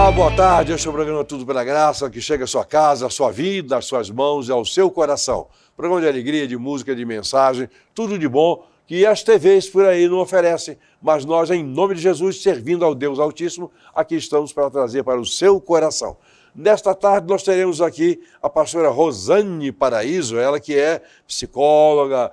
Olá, boa tarde. Este é o programa Tudo pela Graça, que chega à sua casa, à sua vida, às suas mãos e ao seu coração. Programa de alegria, de música, de mensagem, tudo de bom que as TVs por aí não oferecem. Mas nós, em nome de Jesus, servindo ao Deus Altíssimo, aqui estamos para trazer para o seu coração. Nesta tarde nós teremos aqui a pastora Rosane Paraíso, ela que é psicóloga,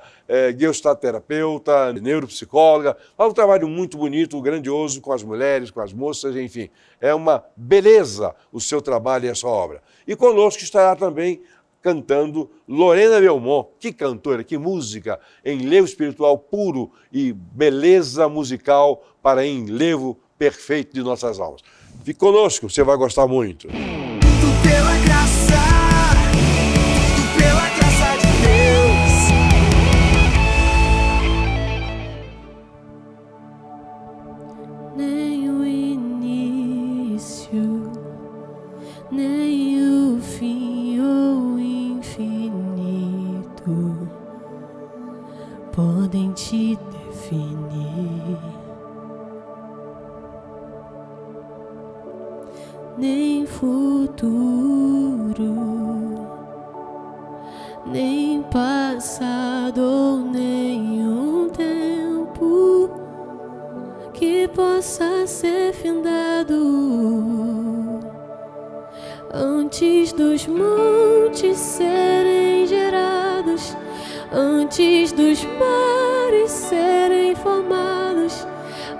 gestalt-terapeuta, neuropsicóloga, faz um trabalho muito bonito, grandioso com as mulheres, com as moças, enfim. É uma beleza o seu trabalho e a sua obra. E conosco estará também cantando Lorena Belmont, que cantora, que música, enlevo espiritual puro e beleza musical para enlevo perfeito de nossas almas. Fique conosco, você vai gostar muito. Tudo pela graça de Deus. Nem o início, nem o fim ou infinito podem te definir. Nem futuro, nem passado ou nenhum tempo que possa ser findado antes dos montes serem gerados, antes dos mares serem formados,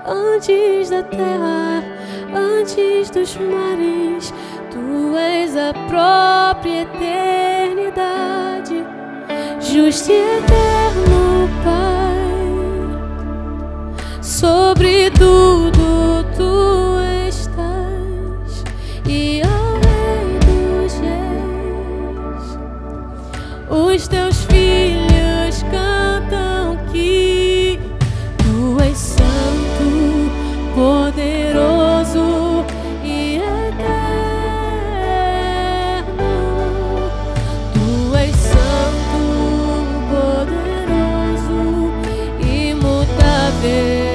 antes da terra, antes dos mares. Tu és a própria eternidade, justo e eterno Pai. Sobre tudo tu estás, e ao Rei dos Reis os teus filhos cantam que tu és santo, poderoso e eterno. Tu és santo, poderoso, imutável.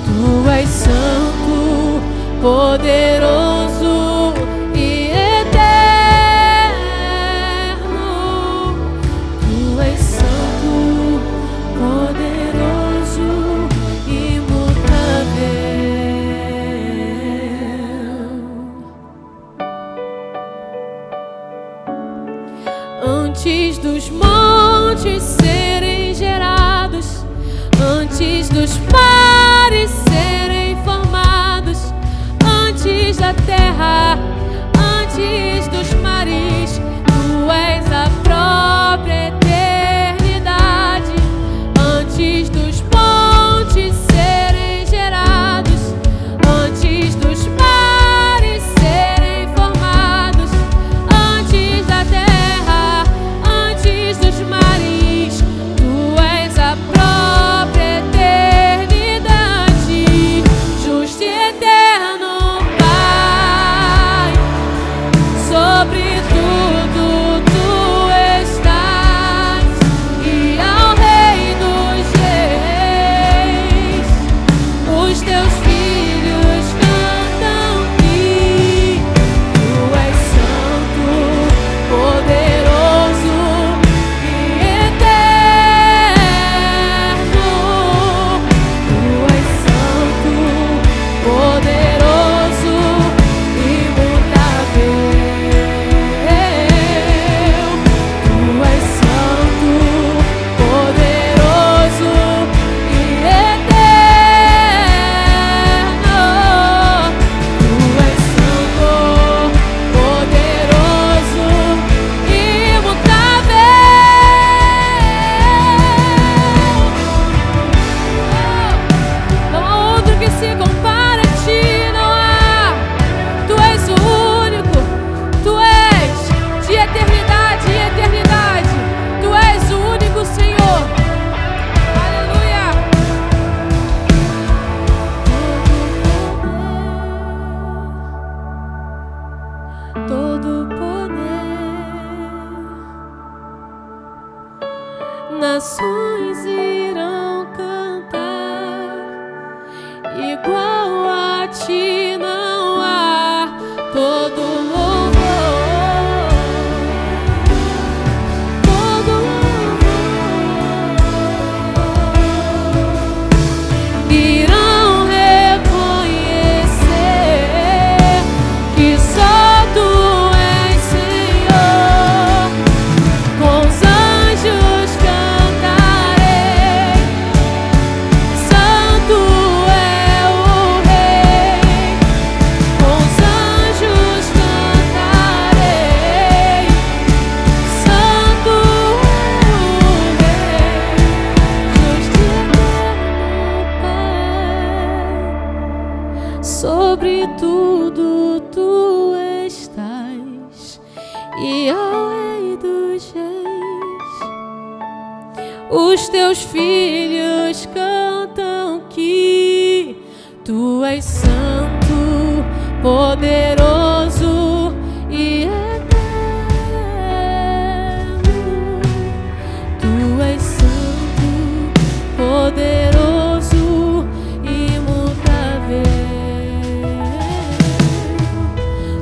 Tu és santo, poderoso e eterno. Tu és santo, poderoso, imutável. Antes dos montes serem gerados, antes dos mares serem formados, antes da terra, antes dos mares, tu és a própria eternidade. Antes dos montes serem gerados, antes dos mares serem formados, antes da terra, antes dos mares, tu és a própria eternidade, justo e eterno Pai. Sobre tudo tu estás, e ao Rei dos Reis os teus filhos cantam que tu és santo, poderoso e eterno. Tu és santo, poderoso, imutável. Tu és santo, poderoso e eterno. Tu és santo, poderoso, imutável. Não há outro que se compara a ti, não há. Tu és o único, tu és de eternidade em eternidade. Tu és o único Senhor. Aleluia. Todo poder, nações irão cantar igual a ti não há. Todo louvor, todo louvor, irão reconhecer que só tu és Senhor. Com os anjos cantarei, Santo é o Rei. Com os anjos cantarei, Santo é o Rei. Justo Pai, sobre tudo tu estás, e ao Rei dos Reis, os teus filhos cantam que tu és santo, poderoso e eterno. Tu és santo, poderoso e imutável.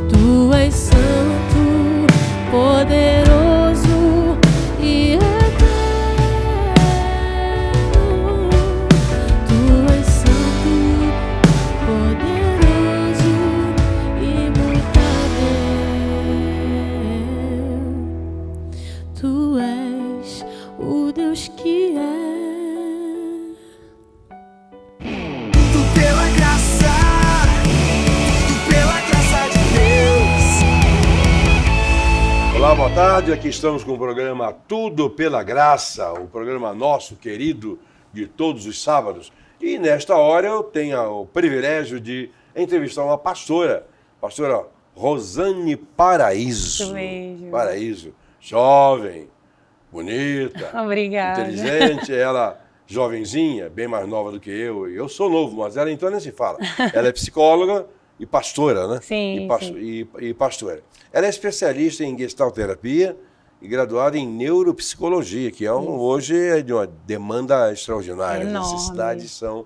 Tu és santo, poderoso e eterno. Tu és santo, poderoso e imutável. Tu és o Deus que é. Tudo pela graça de Deus. Olá, boa tarde. Aqui estamos com o programa Tudo pela Graça, o programa nosso querido de todos os sábados. E nesta hora eu tenho o privilégio de entrevistar uma pastora Rosane Paraíso. Isso mesmo. Paraíso, jovem, bonita, Obrigada. inteligente, ela jovenzinha, bem mais nova do que eu. Eu sou novo, mas ela então nem se fala. Ela é psicóloga e pastora, né? Sim, E pastora. Ela é especialista em gestalterapia e graduada em neuropsicologia, que hoje é de uma demanda extraordinária. Enorme. As necessidades são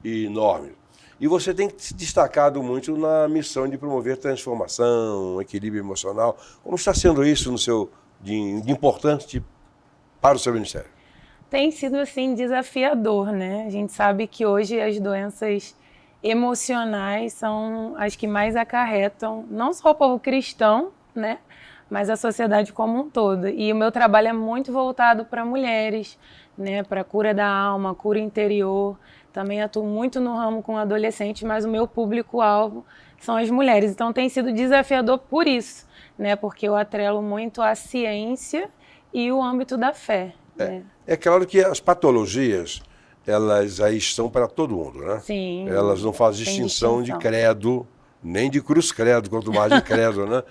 enormes. E você tem se destacado muito na missão de promover transformação, equilíbrio emocional. Como está sendo isso no seu, de importante para o seu ministério? Tem sido, assim, desafiador, né? A gente sabe que hoje as doenças emocionais são as que mais acarretam, não só o povo cristão, né? Mas a sociedade como um todo. E o meu trabalho é muito voltado para mulheres, né? Para a cura da alma, cura interior. Também atuo muito no ramo com adolescentes, mas o meu público-alvo são as mulheres. Então tem sido desafiador por isso, né? Porque eu atrelo muito a ciência e o âmbito da fé. Né? É claro que as patologias, elas aí estão para todo mundo, né? Sim. Elas não fazem Tem distinção de distinção. credo, nem de cruz credo, quanto mais de credo, né?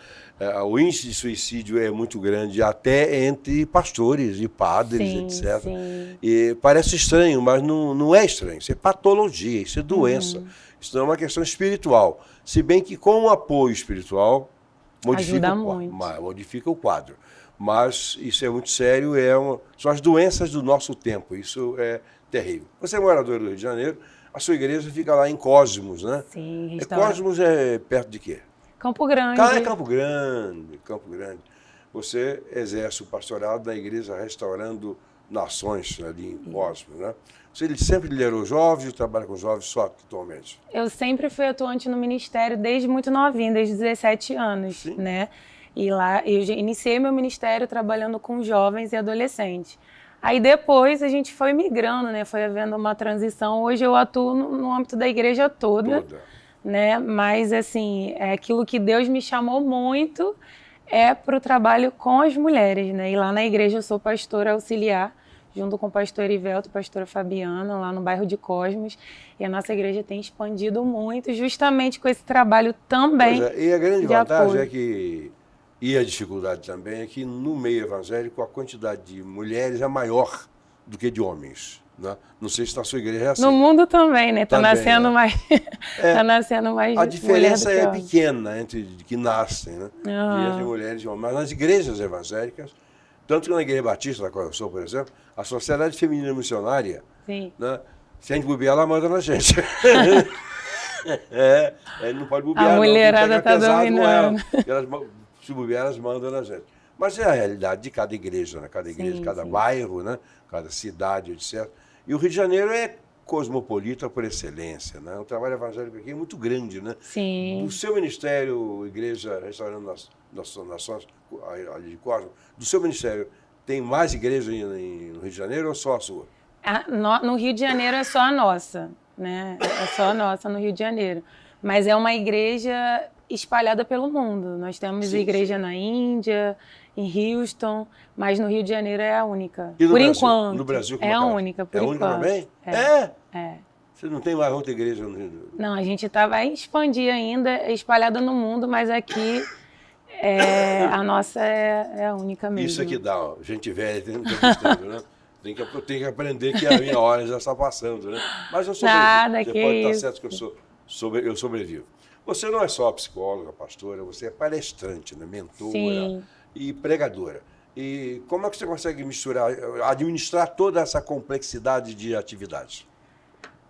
O índice de suicídio é muito grande, até entre pastores e padres, Sim, etc. sim. E parece estranho, mas não é estranho. Isso é patologia, isso é doença. Isso não é uma questão espiritual. Se bem que com o apoio espiritual, Ajuda muito. modifica o quadro. Mas isso é muito sério, são as doenças do nosso tempo, isso é terrível. Você é morador do Rio de Janeiro, a sua igreja fica lá em Cosmos, né? Sim, Cosmos é perto de quê? Campo Grande. É Campo Grande, Campo Grande. Você exerce o pastorado da igreja Restaurando Nações, ali em Cosmos, né? Você sempre liderou jovens, trabalha com jovens só atualmente? Eu sempre fui atuante no ministério desde muito novinha, desde 17 anos, Sim. né? E lá eu já iniciei meu ministério trabalhando com jovens e adolescentes. Aí depois a gente foi migrando, né? Foi havendo uma transição. Hoje eu atuo no âmbito da igreja toda, né? Mas assim, é aquilo que Deus me chamou muito é para o trabalho com as mulheres, né? E lá na igreja eu sou pastora auxiliar, junto com o pastor Erivelto e a pastora Fabiana, lá no bairro de Cosmos. E a nossa igreja tem expandido muito, justamente com esse trabalho também. Pois é, e a grande vantagem apoio. é que, e a dificuldade também, é que no meio evangélico a quantidade de mulheres é maior do que de homens. Né? Não sei se na sua igreja é assim. No mundo também, né? Tá Também, nascendo né? mais, tá nascendo mais A mulher diferença do que é homem. pequena entre que nascem, né? E entre mulheres e homens. Mas nas igrejas evangélicas, tanto que na Igreja Batista, da qual eu sou, por exemplo, a Sociedade Feminina Missionária, Sim. né, Se a gente bobear, ela manda na gente. Ele não pode bobear, A mulherada não, tá pesado com ela. dominando. Se bobear, elas mandam na gente. Mas é a realidade de cada igreja, né? Cada igreja, Sim, cada sim. bairro, né? Cada cidade, etc. E o Rio de Janeiro é cosmopolita por excelência, né? O trabalho evangélico aqui é muito grande, né? Sim. Do seu ministério, Igreja Restaurando Nações, ali de Cosmo, do seu ministério, tem mais igreja no Rio de Janeiro ou só a sua? No Rio de Janeiro é só a nossa, né? É só a nossa no Rio de Janeiro. Mas é uma igreja espalhada pelo mundo. Nós temos Sim, igreja na Índia, em Houston, mas no Rio de Janeiro é a única. E no Por Brasil? enquanto. No Brasil, como é a que ela? única, por É a enquanto. única também? É. Você não tem mais outra igreja no Rio? Não, a gente vai expandir ainda, é espalhada no mundo, mas aqui a nossa é a única mesmo. Isso aqui dá, ó, gente velha, tem né? Tem que aprender que a minha hora já está passando, né? Mas eu sobrevivo. Nada, Você que pode estar isso. certo que eu sobrevivo. Você não é só psicóloga, pastora, você é palestrante, né? Mentora Sim. e pregadora. E como é que você consegue administrar toda essa complexidade de atividades?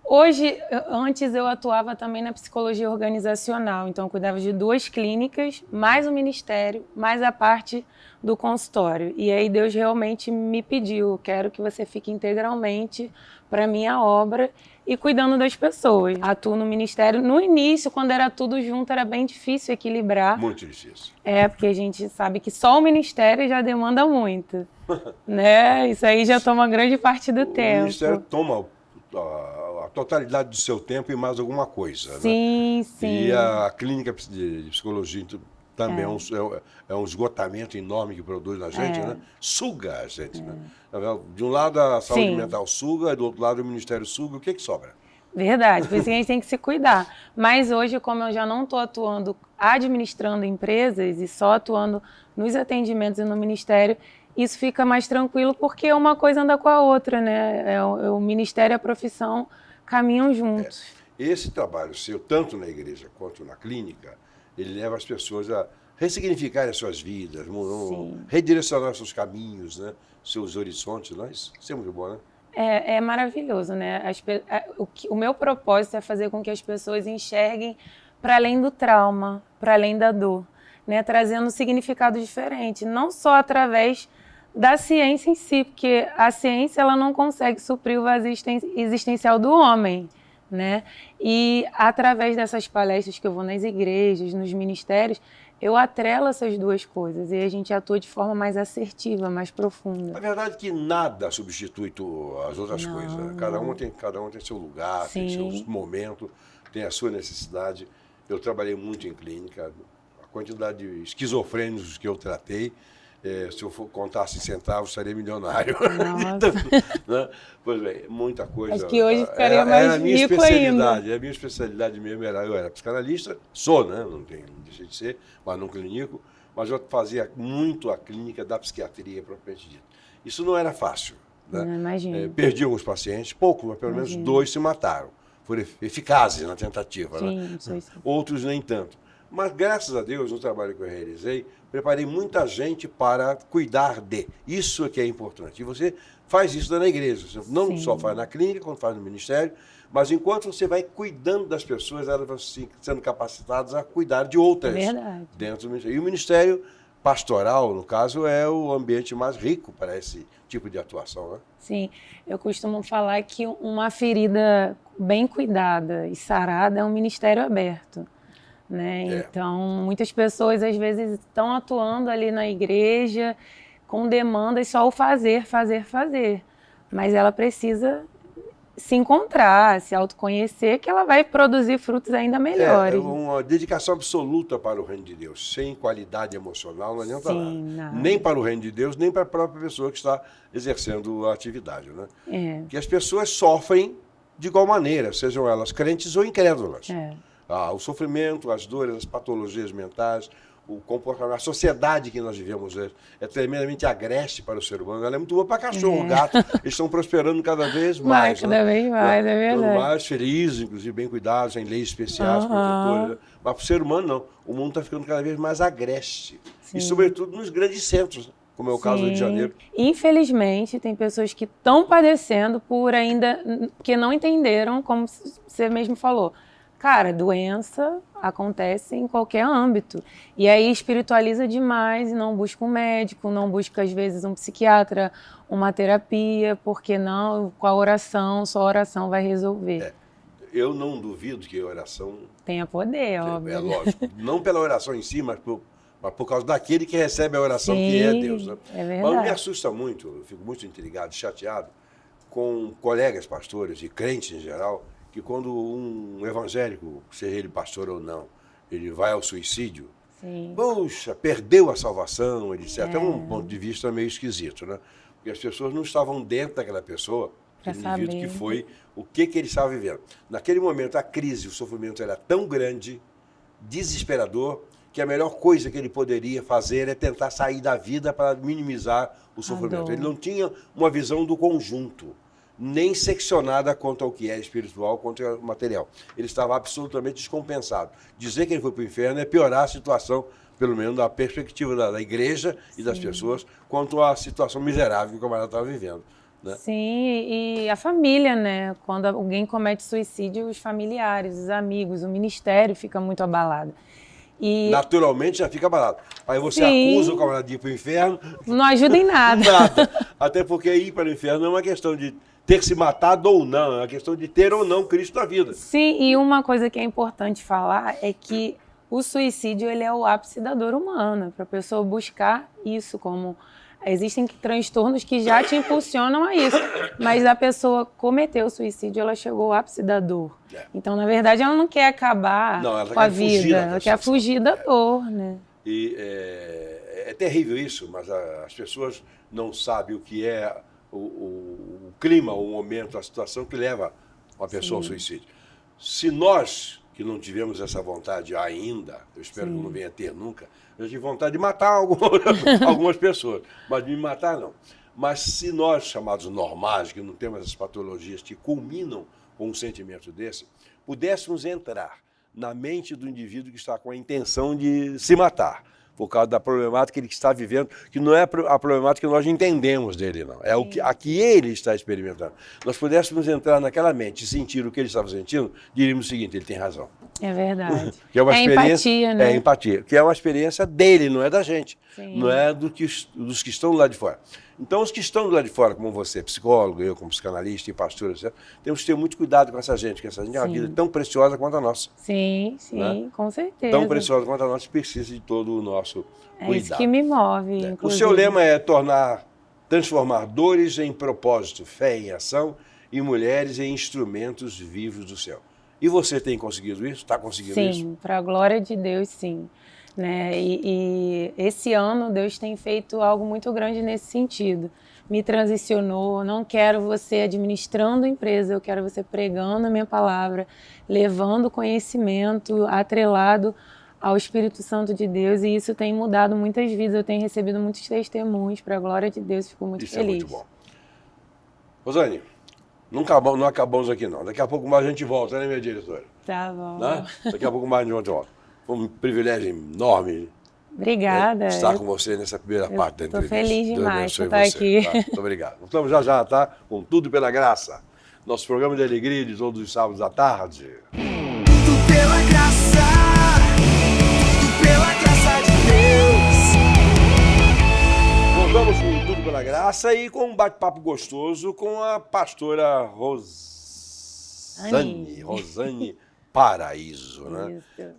Hoje, antes eu atuava também na psicologia organizacional, então eu cuidava de 2 clínicas, mais o ministério, mais a parte do consultório. E aí Deus realmente me pediu, quero que você fique integralmente para a minha obra e cuidando das pessoas. Atuo no ministério. No início, quando era tudo junto, era bem difícil equilibrar. Muito difícil. Porque a gente sabe que só o ministério já demanda muito, né? Isso aí já toma grande parte do tempo. O ministério toma a totalidade do seu tempo e mais alguma coisa, né? Sim, sim. E a clínica de psicologia também é um esgotamento enorme que produz na gente, né? Suga a gente, né? De um lado a saúde Sim. mental suga, do outro lado o ministério suga, o que sobra? Verdade, por isso que a gente tem que se cuidar. Mas hoje, como eu já não estou atuando administrando empresas e só atuando nos atendimentos e no ministério, isso fica mais tranquilo porque uma coisa anda com a outra, né? O ministério e a profissão caminham juntos. Esse trabalho seu, tanto na igreja quanto na clínica, ele leva as pessoas a ressignificarem as suas vidas, redirecionar seus caminhos, né? Seus horizontes. Né? Isso é muito bom, né? É maravilhoso, né? O meu propósito é fazer com que as pessoas enxerguem para além do trauma, para além da dor, né? Trazendo um significado diferente, não só através da ciência em si, porque a ciência ela não consegue suprir o vazio existencial do homem, né? E através dessas palestras que eu vou nas igrejas, nos ministérios, eu atrelo essas 2 coisas e a gente atua de forma mais assertiva, mais profunda. A verdade é que nada substitui as outras coisas. Né? Cada um tem seu lugar, tem seu momento, tem a sua necessidade. Eu trabalhei muito em clínica, a quantidade de esquizofrênicos que eu tratei, se eu contasse em centavos, estaria milionário. Né? Pois bem, muita coisa. Acho que hoje ficaria mais rico ainda. A minha especialidade mesmo eu era psicanalista, sou, né? Não deixei de ser, mas não clínico, mas eu fazia muito a clínica da psiquiatria propriamente dita. Isso não era fácil. Né? Não, imagino. Perdi alguns pacientes, poucos, mas pelo menos 2 se mataram. Foram eficazes na tentativa. Sim, né? Outros nem tanto. Mas, graças a Deus, no trabalho que eu realizei, preparei muita gente para cuidar de. Isso é que é importante. E você faz isso na igreja. Você não só faz na clínica, como faz no ministério, mas enquanto você vai cuidando das pessoas, elas vão sendo capacitadas a cuidar de outras. Verdade. Dentro do ministério. E o ministério pastoral, no caso, é o ambiente mais rico para esse tipo de atuação. Né? Sim, eu costumo falar que uma ferida bem cuidada e sarada é um ministério aberto. Né? Então, muitas pessoas às vezes estão atuando ali na igreja com demandas só o fazer. Mas ela precisa se encontrar, se autoconhecer, que ela vai produzir frutos ainda melhores. É uma dedicação absoluta para o reino de Deus. Sem qualidade emocional não adianta nada. Nem para o reino de Deus, nem para a própria pessoa que está exercendo a atividade. Né? Que as pessoas sofrem de igual maneira, sejam elas crentes ou incrédulas. O sofrimento, as dores, as patologias mentais, o comportamento, a sociedade que nós vivemos é tremendamente agreste para o ser humano. Ela é muito boa para cachorro, gato. Eles estão prosperando cada vez mais. Cada vez mais, é verdade. Estão mais felizes, inclusive bem cuidados, em leis especiais, protetores. Mas para o ser humano, não. O mundo está ficando cada vez mais agreste. E, sobretudo, nos grandes centros. como é o caso do Rio de Janeiro. Infelizmente, tem pessoas que estão padecendo por ainda, que não entenderam, como você mesmo falou. Cara, doença acontece em qualquer âmbito. E aí espiritualiza demais e não busca um médico, não busca, às vezes, um psiquiatra, uma terapia, porque não, com a oração, só a oração vai resolver. Eu não duvido que a oração... Tenha poder, óbvio. É lógico. Não pela oração em si, mas por causa daquele que recebe a oração, que é Deus. Né? É verdade. Mas me assusta muito, eu fico muito intrigado, chateado, com colegas pastores e crentes em geral, que quando um evangélico, seja ele pastor ou não, ele vai ao suicídio, puxa, perdeu a salvação, etc. É um ponto de vista meio esquisito, né? Porque as pessoas não estavam dentro daquela pessoa, aquele indivíduo que foi, o que ele estava vivendo. Naquele momento, a crise, o sofrimento era tão grande, desesperador, que a melhor coisa que ele poderia fazer é tentar sair da vida para minimizar o sofrimento. Ele não tinha uma visão do conjunto, nem seccionada quanto ao que é espiritual, quanto ao material. Ele estava absolutamente descompensado. Dizer que ele foi para o inferno é piorar a situação, pelo menos da perspectiva da igreja e das pessoas, quanto à situação miserável que o camarada estava vivendo. Né? Sim, e a família, né? Quando alguém comete suicídio, os familiares, os amigos, o ministério fica muito abalado. E... naturalmente já fica abalado. Aí você acusa o camarada de ir para o inferno. Não ajuda em nada. Nada. Até porque ir para o inferno não é uma questão de ter se matado ou não, é uma questão de ter ou não Cristo na vida. Sim, e uma coisa que é importante falar é que o suicídio ele é o ápice da dor humana, para a pessoa buscar isso como... Existem transtornos que já te impulsionam a isso, mas a pessoa cometeu o suicídio, ela chegou ao ápice da dor. Então, na verdade, ela não quer acabar com a vida, ela quer fugir da dor, né? E é terrível isso, mas as pessoas não sabem o que é o clima, o momento, a situação que leva uma pessoa ao suicídio. Se nós, que não tivemos essa vontade ainda, eu espero que não venha a ter nunca, eu tive vontade de matar algumas pessoas, mas de me matar não. Mas se nós, chamados normais, que não temos essas patologias que culminam com um sentimento desse, pudéssemos entrar na mente do indivíduo que está com a intenção de se matar, por causa da problemática que ele está vivendo, que não é a problemática que nós entendemos dele, não. É a que ele está experimentando. Nós pudéssemos entrar naquela mente e sentir o que ele estava sentindo, diríamos o seguinte, ele tem razão. É verdade. Que é uma experiência, empatia, né? É empatia, que é uma experiência dele, não é da gente. Sim. Não é dos que estão do lado de fora. Então, os que estão do lado de fora, como você, psicólogo, eu como psicanalista e pastor, etc., temos que ter muito cuidado com essa gente, porque essa gente é uma vida tão preciosa quanto a nossa. Sim, né? Com certeza. Tão preciosa quanto a nossa, precisa de todo o nosso cuidado. É isso que me move, inclusive. O seu lema é transformar dores em propósito, fé em ação e mulheres em instrumentos vivos do céu. E você tem conseguido isso? Está conseguindo isso? Sim, para a glória de Deus, sim. Né? E esse ano Deus tem feito algo muito grande nesse sentido. Me transicionou, não quero você administrando a empresa, eu quero você pregando a minha palavra, levando conhecimento atrelado ao Espírito Santo de Deus, e isso tem mudado muitas vidas. Eu tenho recebido muitos testemunhos, para a glória de Deus, fico muito feliz. Isso é muito bom. Rosane, não acabamos aqui não. Daqui a pouco mais a gente volta, né, minha diretora? Tá bom. Né? Daqui a pouco mais a gente volta. Foi um privilégio enorme. Obrigada. Estar com você nessa primeira parte da entrevista. Estou feliz demais por estar você, aqui. Tá? Muito obrigado. Voltamos já, tá? Com Tudo Pela Graça. Nosso programa de alegria de todos os sábados à tarde. Tudo pela graça, tudo pela graça de Deus. Voltamos com Tudo Pela Graça e com um bate-papo gostoso com a pastora Rosane Paraíso, né? Isso.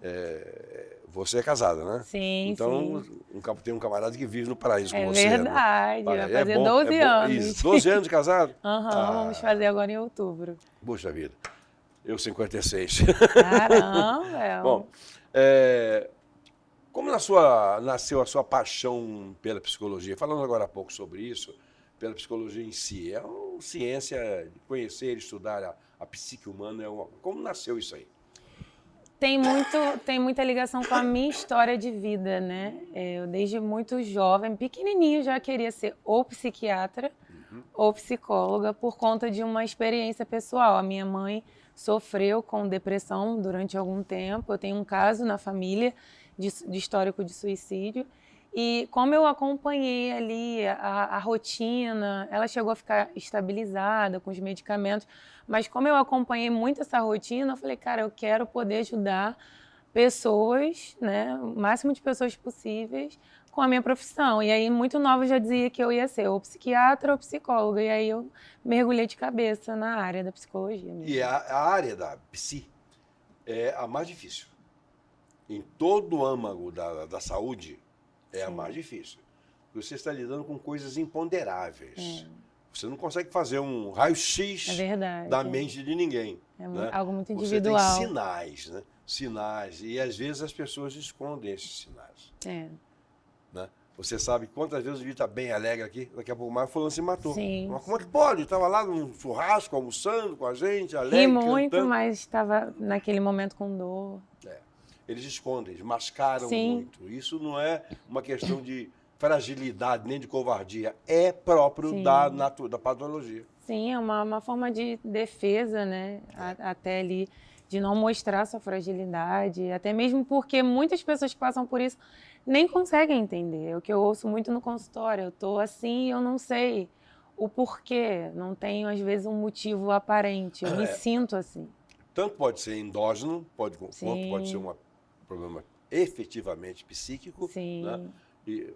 Você é casada, né? Sim, então, sim. Tem um camarada que vive no paraíso com É você. verdade, Né? vai fazer 12 anos. Isso, 12 anos de casado? Vamos fazer agora em outubro. Puxa vida, eu 56. Caramba! Bom, como nasceu a sua paixão pela psicologia? Falando agora há pouco sobre isso, pela psicologia em si. É uma ciência de conhecer, estudar a psique humana. Como nasceu isso aí? Tem muita ligação com a minha história de vida, né? Eu desde muito jovem, pequenininho, já queria ser ou psiquiatra ou psicóloga por conta de uma experiência pessoal. A minha mãe sofreu com depressão durante algum tempo. Eu tenho um caso na família de histórico de suicídio. E como eu acompanhei ali a rotina, ela chegou a ficar estabilizada com os medicamentos, mas como eu acompanhei muito essa rotina, eu falei, cara, eu quero poder ajudar pessoas, né, o máximo de pessoas possíveis com a minha profissão. E aí, muito nova, eu já dizia que eu ia ser ou psiquiatra ou psicóloga. E aí eu mergulhei de cabeça na área da psicologia mesmo. E a área da psi é a mais difícil. Em todo o âmago da saúde, é a mais difícil. Você está lidando com coisas imponderáveis. Você não consegue fazer um raio-x da mente de ninguém. É né? algo muito Você individual. tem sinais, né? Sinais. E às vezes as pessoas escondem esses sinais. Né? Você sabe quantas vezes o dia está bem alegre aqui, daqui a pouco mais fulano se matou. Sim, Mas como é que pode? Estava lá num churrasco, almoçando com a gente, alegre, ri muito, cantando. mas estava naquele momento com dor. Eles escondem, eles mascaram Sim. muito. Isso não é uma questão de fragilidade nem de covardia, é próprio da patologia. Sim, é uma forma de defesa, né? Até ali, de não mostrar sua fragilidade, até mesmo porque muitas pessoas que passam por isso nem conseguem entender. É o que eu ouço muito no consultório, eu tô assim e eu não sei o porquê, não tenho às vezes um motivo aparente, eu me sinto assim. Tanto pode ser endógeno, quanto pode ser um problema efetivamente psíquico, né? E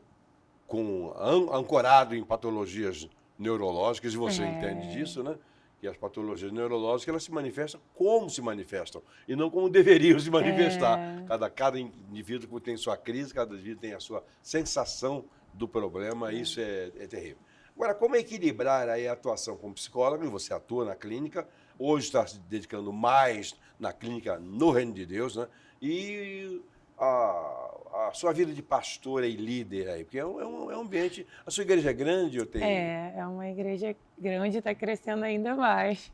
ancorado em patologias neurológicas, e você entende disso, né? Que as patologias neurológicas elas se manifestam como se manifestam e não como deveriam se manifestar. Cada indivíduo tem sua crise, cada indivíduo tem a sua sensação do problema, isso é terrível. Agora, como equilibrar aí a atuação como psicóloga? Você atua na clínica, hoje está se dedicando mais na clínica no Reino de Deus, né? E a sua vida de pastora e líder aí, porque é um ambiente... A sua igreja é grande? É uma igreja grande, está crescendo ainda mais.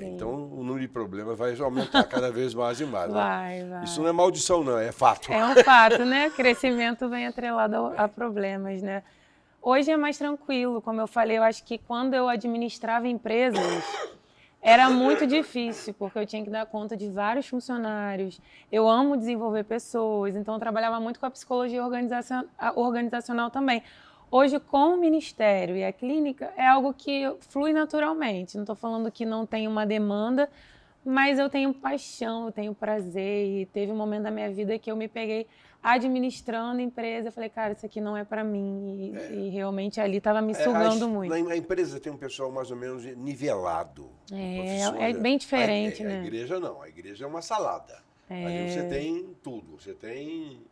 Então o número de problemas vai aumentar cada vez mais e mais. Vai. Isso não é maldição, não, é fato. É um fato, né? Crescimento vem atrelado a problemas, né? Hoje é mais tranquilo, como eu falei, eu acho que quando eu administrava empresas, era muito difícil, porque eu tinha que dar conta de vários funcionários. Eu amo desenvolver pessoas, então eu trabalhava muito com a psicologia organizacional também. Hoje, com o ministério e a clínica, é algo que flui naturalmente. Não estou falando que não tem uma demanda, mas eu tenho paixão, eu tenho prazer. E teve um momento da minha vida que eu me peguei administrando a empresa. Eu falei, cara, isso aqui não é para mim. E realmente ali estava me sugando muito. Na empresa tem um pessoal mais ou menos nivelado. É bem diferente, né? A igreja não, a igreja é uma salada. Ali você tem tudo, você tem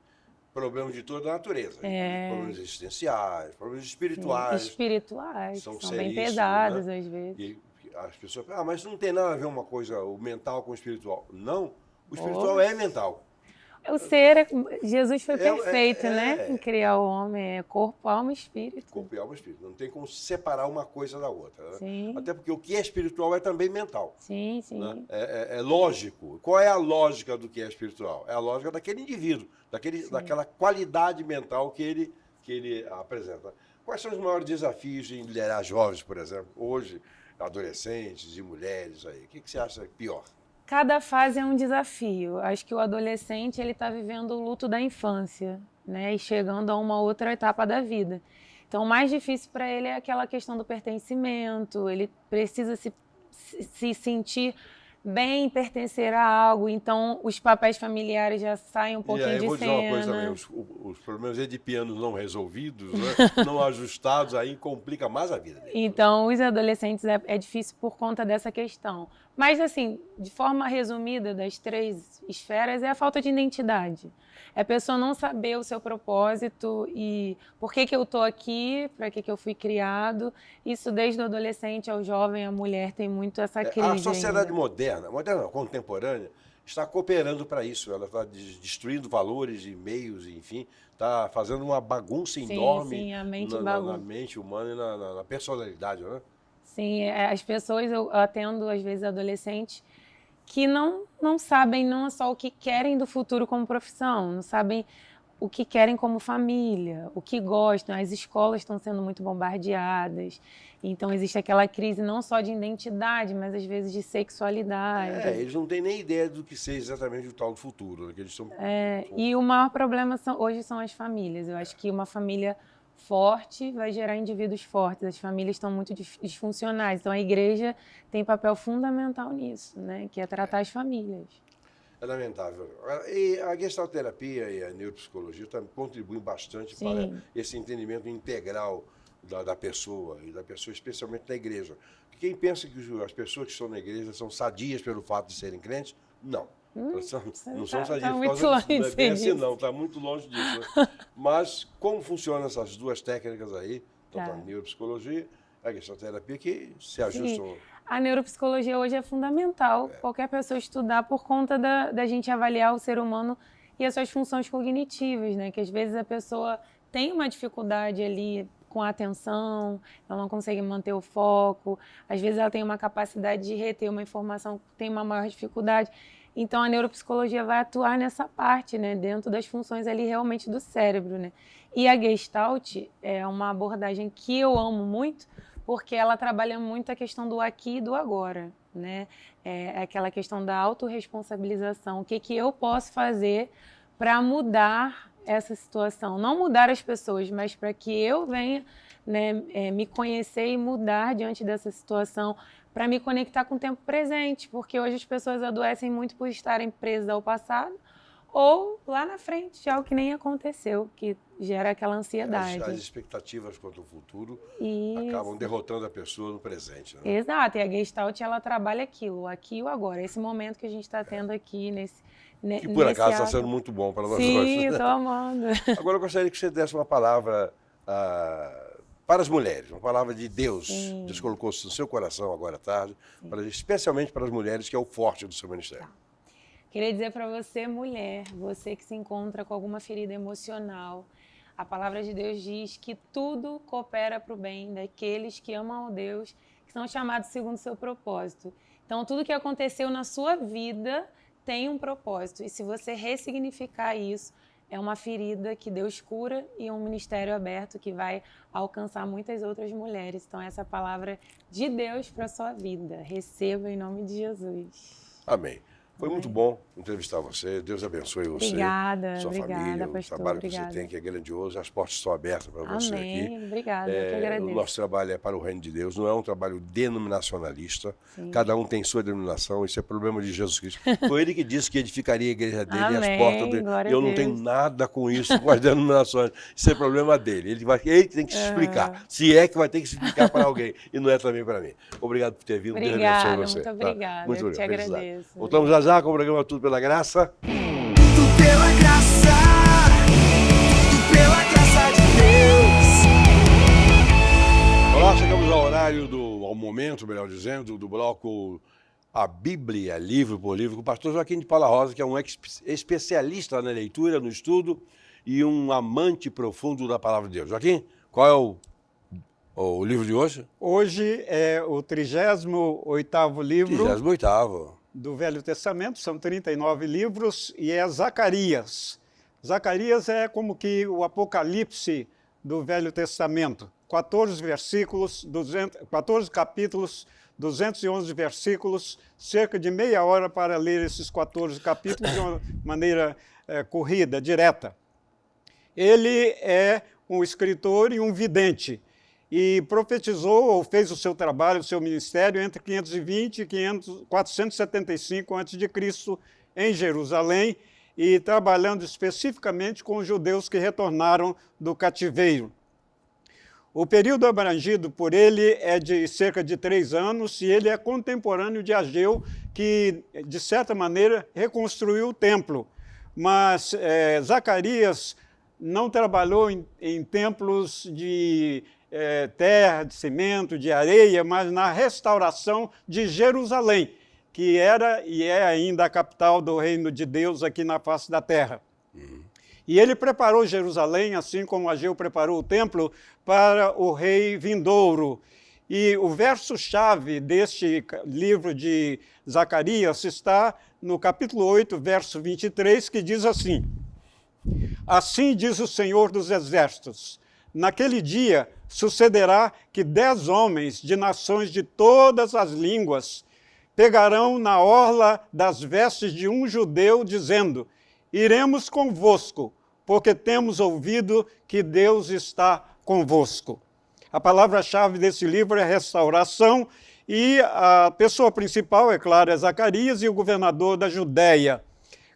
problemas de toda a natureza. Problemas existenciais, problemas espirituais. Sim, espirituais, são bem seríssimos, pesados né? às vezes. E as pessoas falam, mas não tem nada a ver uma coisa, o mental com o espiritual. Não, o espiritual é mental. Jesus foi perfeito, né? Em criar o homem, é corpo, alma e espírito. Corpo e alma e espírito. Não tem como separar uma coisa da outra. Né? Sim. Até porque o que é espiritual é também mental. Sim. Né? É lógico. Qual é a lógica do que é espiritual? É a lógica daquele indivíduo, daquela qualidade mental que ele apresenta. Quais são os maiores desafios em liderar jovens, por exemplo, hoje, adolescentes e mulheres aí? O que você acha pior? Cada fase é um desafio. Acho que o adolescente ele está vivendo o luto da infância, né? E chegando a uma outra etapa da vida. Então, o mais difícil para ele é aquela questão do pertencimento. Ele precisa se sentir bem, pertencer a algo. Então, os papéis familiares já saem um pouquinho de cena. Vou dizer uma coisa também. Os problemas edipianos não resolvidos, né? Não ajustados, aí complica mais a vida dele. Então, os adolescentes é difícil por conta dessa questão. Mas, assim, de forma resumida, das 3 esferas, é a falta de identidade. É a pessoa não saber o seu propósito e por que eu estou aqui, para que eu fui criado. Isso desde o adolescente ao jovem, a mulher tem muito essa crise. A sociedade moderna, contemporânea, está cooperando para isso. Ela está destruindo valores e meios, enfim, está fazendo uma bagunça enorme a mente na mente humana e na personalidade, né? Sim, as pessoas, eu atendo às vezes adolescentes que não sabem não só o que querem do futuro como profissão, não sabem o que querem como família, o que gostam. As escolas estão sendo muito bombardeadas, então existe aquela crise não só de identidade, mas às vezes de sexualidade. Eles não têm nem ideia do que seja exatamente o tal do futuro. Né? Que eles são... E o maior problema hoje são as famílias. Eu acho que uma família forte vai gerar indivíduos fortes. As famílias estão muito disfuncionais, então a igreja tem papel fundamental nisso, né? Que é tratar as famílias. É lamentável. E a gestalterapia e a neuropsicologia também contribuem bastante para esse entendimento integral da pessoa, e da pessoa especialmente na igreja. Quem pensa que as pessoas que estão na igreja são sadias pelo fato de serem crentes, não. Elas não são sadias por causa disso. Não é bem assim, não, está muito longe disso. Né? Mas como funcionam essas duas técnicas aí, tanto a neuropsicologia e a gestalterapia, que se ajustam... A neuropsicologia hoje é fundamental, qualquer pessoa estudar, por conta da gente avaliar o ser humano e as suas funções cognitivas, né? Que às vezes a pessoa tem uma dificuldade ali com a atenção, ela não consegue manter o foco, às vezes ela tem uma capacidade de reter uma informação, tem uma maior dificuldade. Então a neuropsicologia vai atuar nessa parte, né? Dentro das funções ali realmente do cérebro, né? E a Gestalt é uma abordagem que eu amo muito, porque ela trabalha muito a questão do aqui e do agora, né? É aquela questão da autorresponsabilização. O que eu posso fazer para mudar essa situação? Não mudar as pessoas, mas para que eu venha, né, me conhecer e mudar diante dessa situação, para me conectar com o tempo presente, porque hoje as pessoas adoecem muito por estarem presas ao passado, ou lá na frente, de algo que nem aconteceu, que gera aquela ansiedade. As expectativas quanto ao futuro acabam derrotando a pessoa no presente. Né? Exato, e a Gestalt, ela trabalha aquilo, o aqui e o agora. Esse momento que a gente está tendo aqui, que por acaso está sendo muito bom para nós dois. Sim, estou amando. Agora eu gostaria que você desse uma palavra para as mulheres, uma palavra de Deus. Deus colocou no seu coração agora à tarde, especialmente para as mulheres, que é o forte do seu ministério. Queria dizer para você, mulher, você que se encontra com alguma ferida emocional, a palavra de Deus diz que tudo coopera para o bem daqueles que amam a Deus, que são chamados segundo o seu propósito. Então, tudo que aconteceu na sua vida tem um propósito. E se você ressignificar isso, é uma ferida que Deus cura e um ministério aberto que vai alcançar muitas outras mulheres. Então, essa palavra de Deus para a sua vida. Receba em nome de Jesus. Amém. Foi muito bom entrevistar você. Deus abençoe você, sua família, pastor, o trabalho que você tem, que é grandioso. As portas estão abertas para você aqui. Amém. Obrigada, eu que agradeço. O nosso trabalho é para o reino de Deus, não é um trabalho denominacionalista. Cada um tem sua denominação, isso é problema de Jesus Cristo. Foi ele que disse que edificaria a igreja dele e as portas dele. Eu não tenho nada com isso, com as denominações. Isso é problema dele. Ele tem que se explicar. Se é que vai ter que se explicar para alguém, e não é também para mim. Obrigado por ter vindo. Obrigada, muito obrigada. Muito eu te agradeço. Voltamos já com o programa Tudo Pela Graça. Tudo pela graça, tudo pela graça de Deus. Olá, chegamos ao momento, melhor dizendo, do bloco A Bíblia, livro por livro, com o pastor Joaquim de Paula Rosa, que é um especialista na leitura, no estudo e um amante profundo da palavra de Deus. Joaquim, qual é o livro de hoje? Hoje é o 38º livro. 38º. Do Velho Testamento, são 39 livros, e é Zacarias. Zacarias é como que o Apocalipse do Velho Testamento. 14 capítulos, 211 versículos, cerca de meia hora para ler esses 14 capítulos de uma maneira corrida, direta. Ele é um escritor e um vidente, e profetizou ou fez o seu trabalho, o seu ministério entre 520 e 475 a.C. em Jerusalém, e trabalhando especificamente com os judeus que retornaram do cativeiro. O período abrangido por ele é de cerca de 3 anos, e ele é contemporâneo de Ageu, que, de certa maneira, reconstruiu o templo. Mas Zacarias não trabalhou em templos de terra, de cimento, de areia, mas na restauração de Jerusalém, que era e é ainda a capital do reino de Deus aqui na face da terra. E ele preparou Jerusalém, assim como Ageu preparou o templo, para o rei vindouro. E o verso-chave deste livro de Zacarias está no capítulo 8, verso 23, que diz assim: Assim diz o Senhor dos Exércitos: naquele dia sucederá que 10 homens de nações de todas as línguas pegarão na orla das vestes de um judeu, dizendo: iremos convosco, porque temos ouvido que Deus está convosco. A palavra-chave desse livro é restauração, e a pessoa principal, é claro, é Zacarias e o governador da Judéia.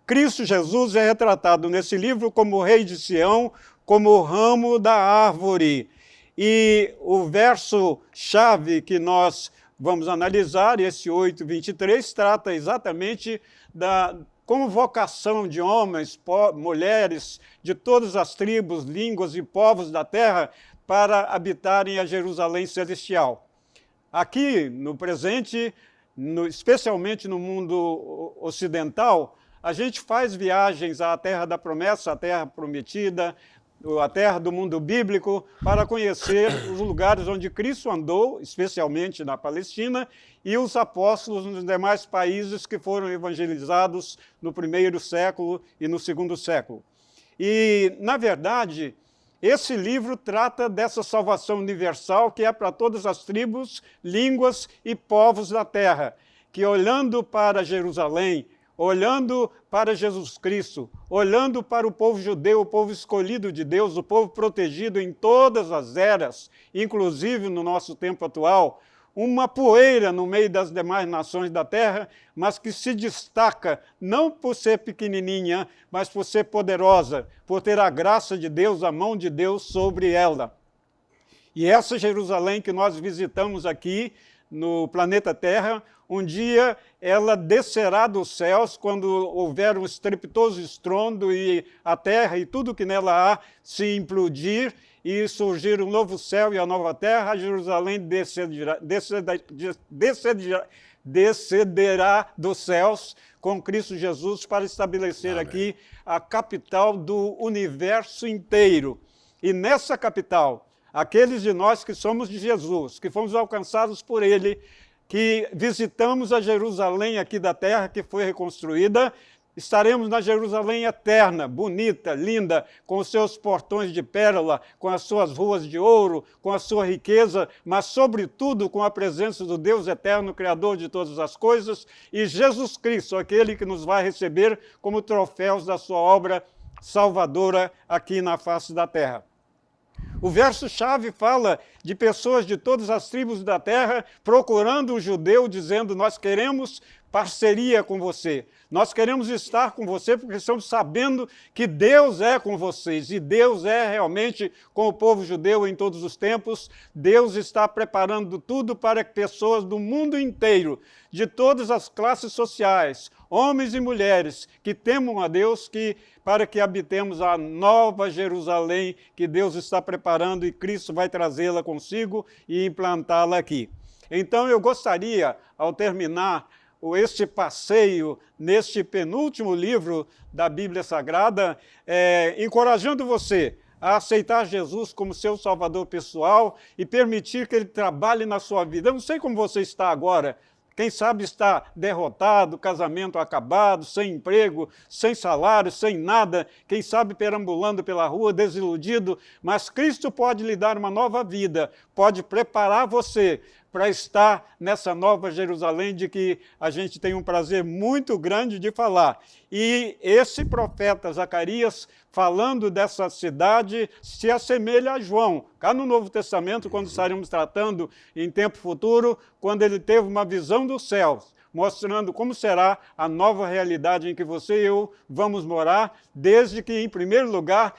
Cristo Jesus é retratado nesse livro como o rei de Sião, como o ramo da árvore. E o verso-chave que nós vamos analisar, esse 8:23, trata exatamente da convocação de homens, mulheres, de todas as tribos, línguas e povos da terra para habitarem a Jerusalém celestial. Aqui, no presente, especialmente no mundo ocidental, a gente faz viagens à Terra da Promessa, à Terra Prometida, a terra do mundo bíblico, para conhecer os lugares onde Cristo andou, especialmente na Palestina, e os apóstolos nos demais países que foram evangelizados no 1º século e no 2º século. E, na verdade, esse livro trata dessa salvação universal que é para todas as tribos, línguas e povos da terra, que olhando para Jerusalém, olhando para Jesus Cristo, olhando para o povo judeu, o povo escolhido de Deus, o povo protegido em todas as eras, inclusive no nosso tempo atual, uma poeira no meio das demais nações da terra, mas que se destaca não por ser pequenininha, mas por ser poderosa, por ter a graça de Deus, a mão de Deus sobre ela. E essa Jerusalém que nós visitamos aqui no planeta Terra, um dia ela descerá dos céus quando houver um estrepitoso estrondo e a terra e tudo que nela há se implodir e surgir um novo céu e a nova terra, a Jerusalém descenderá dos céus com Cristo Jesus para estabelecer aqui a capital do universo inteiro. E nessa capital, aqueles de nós que somos de Jesus, que fomos alcançados por Ele, que visitamos a Jerusalém aqui da terra que foi reconstruída, estaremos na Jerusalém eterna, bonita, linda, com os seus portões de pérola, com as suas ruas de ouro, com a sua riqueza, mas sobretudo com a presença do Deus eterno, Criador de todas as coisas, e Jesus Cristo, aquele que nos vai receber como troféus da sua obra salvadora aqui na face da terra. O verso-chave fala de pessoas de todas as tribos da terra procurando o judeu, dizendo: nós queremos parceria com você, nós queremos estar com você porque estamos sabendo que Deus é com vocês, e Deus é realmente com o povo judeu em todos os tempos. Deus está preparando tudo para que pessoas do mundo inteiro, de todas as classes sociais, homens e mulheres, que temam a Deus, para que habitemos a nova Jerusalém que Deus está preparando e Cristo vai trazê-la consigo e implantá-la aqui. Então eu gostaria, ao terminar este passeio neste penúltimo livro da Bíblia Sagrada, encorajando você a aceitar Jesus como seu Salvador pessoal e permitir que Ele trabalhe na sua vida. Eu não sei como você está agora. Quem sabe está derrotado, casamento acabado, sem emprego, sem salário, sem nada, quem sabe perambulando pela rua, desiludido, mas Cristo pode lhe dar uma nova vida, pode preparar você para estar nessa nova Jerusalém de que a gente tem um prazer muito grande de falar. E esse profeta Zacarias, falando dessa cidade, se assemelha a João, cá no Novo Testamento, quando estaremos tratando em tempo futuro, quando ele teve uma visão dos céus, mostrando como será a nova realidade em que você e eu vamos morar, desde que, em primeiro lugar,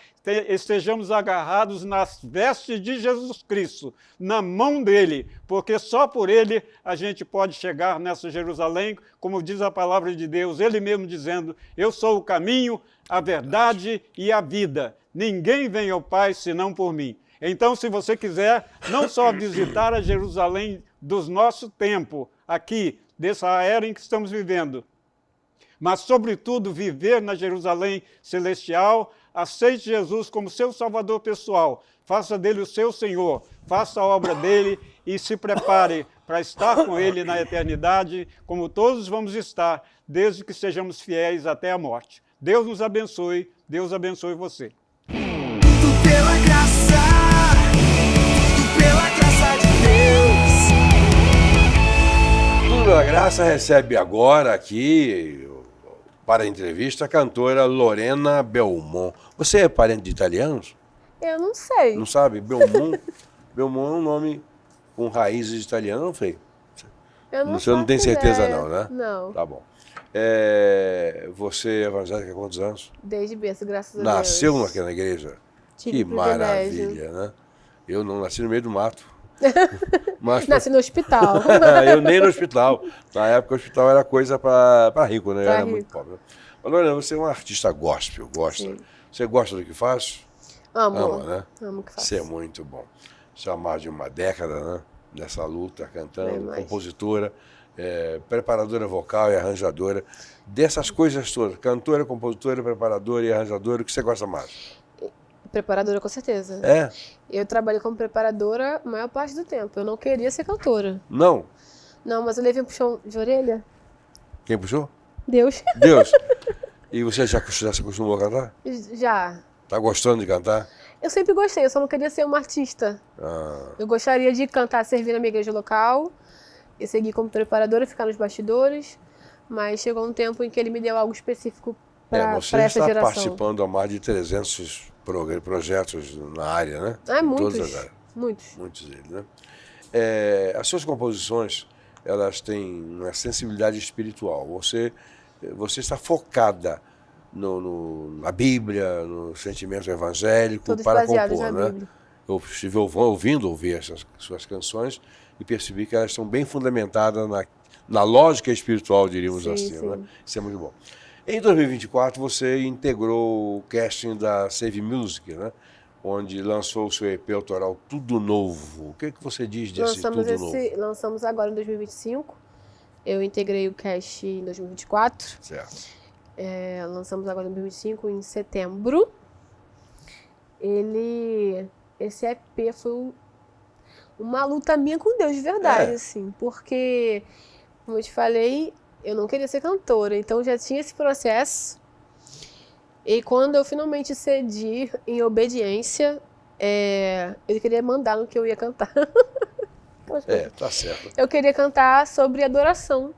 estejamos agarrados nas vestes de Jesus Cristo, na mão dele, porque só por ele a gente pode chegar nessa Jerusalém, como diz a palavra de Deus, ele mesmo dizendo: eu sou o caminho, a verdade e a vida. Ninguém vem ao Pai senão por mim. Então, se você quiser não só visitar a Jerusalém do nosso tempo, aqui, dessa era em que estamos vivendo, mas, sobretudo, viver na Jerusalém celestial, aceite Jesus como seu Salvador pessoal, faça dele o seu Senhor, faça a obra dele e se prepare para estar com ele na eternidade, como todos vamos estar, desde que sejamos fiéis até a morte. Deus nos abençoe, Deus abençoe você. pela graça, tudo pela graça de Deus. Tudo pela Graça recebe agora aqui, para a entrevista, a cantora Lorena Belmont. Você é parente de italianos? Eu não sei. Não sabe? Belmont? Belmont é um nome com raízes italianas, não sei. Eu não Você não tem faço certeza ideia. não, né? Não. Tá bom. Você é evangélica há quantos anos? Desde berço, graças a Nasceu Deus. naquela igreja? Tive Que o privilégio. maravilha, né? Eu não nasci no meio do mato. Mas Nasci no hospital. eu nem no hospital. Na época o hospital era coisa para rico, né? Eu Pra era rico. muito pobre. Mas, Lorena, você é uma artista gospel, gosta? Sim. Você gosta do que faz? Amo. Ama, né? Amo o que faço. Isso é muito bom. Você há mais de uma década, né? Nessa luta, cantando, Bem mais. compositora, preparadora vocal e arranjadora. Dessas coisas todas, cantora, compositora, preparadora e arranjadora, o que você gosta mais? Preparadora, com certeza. É? Eu trabalhei como preparadora a maior parte do tempo. Eu não queria ser cantora. Não? Não, mas eu levei um puxão de orelha. Quem puxou? Deus. Deus. E você já se acostumou a cantar? Já. Tá gostando de cantar? Eu sempre gostei, eu só não queria ser uma artista. Ah, Eu gostaria de cantar, servir na minha igreja local, e seguir como preparadora, ficar nos bastidores, mas chegou um tempo em que ele me deu algo específico para você essa está geração. participando há mais de 300 projetos na área, né? Ah, Em muitos, todas as áreas. muitos. Muitos deles, né? As suas composições, elas têm uma sensibilidade espiritual. Você está focada na Bíblia, no sentimento evangélico Todos para baseados compor, na né? Bíblia. Eu estive ouvir essas suas canções e percebi que elas estão bem fundamentadas na lógica espiritual, diríamos Sim, assim, sim. né? Isso é muito bom. Em 2024, você integrou o casting da Save Music, né? Onde lançou o seu EP autoral Tudo Novo. O que você diz desse Tudo Novo? Lançamos agora em 2025. Eu integrei o cast em 2024. Certo. Lançamos agora em 2025, em setembro. Esse EP foi uma luta minha com Deus, de verdade, assim. Porque, como eu te falei, eu não queria ser cantora, então já tinha esse processo. E quando eu finalmente cedi em obediência, eu queria mandar no que eu ia cantar. Tá certo. Eu queria cantar sobre adoração.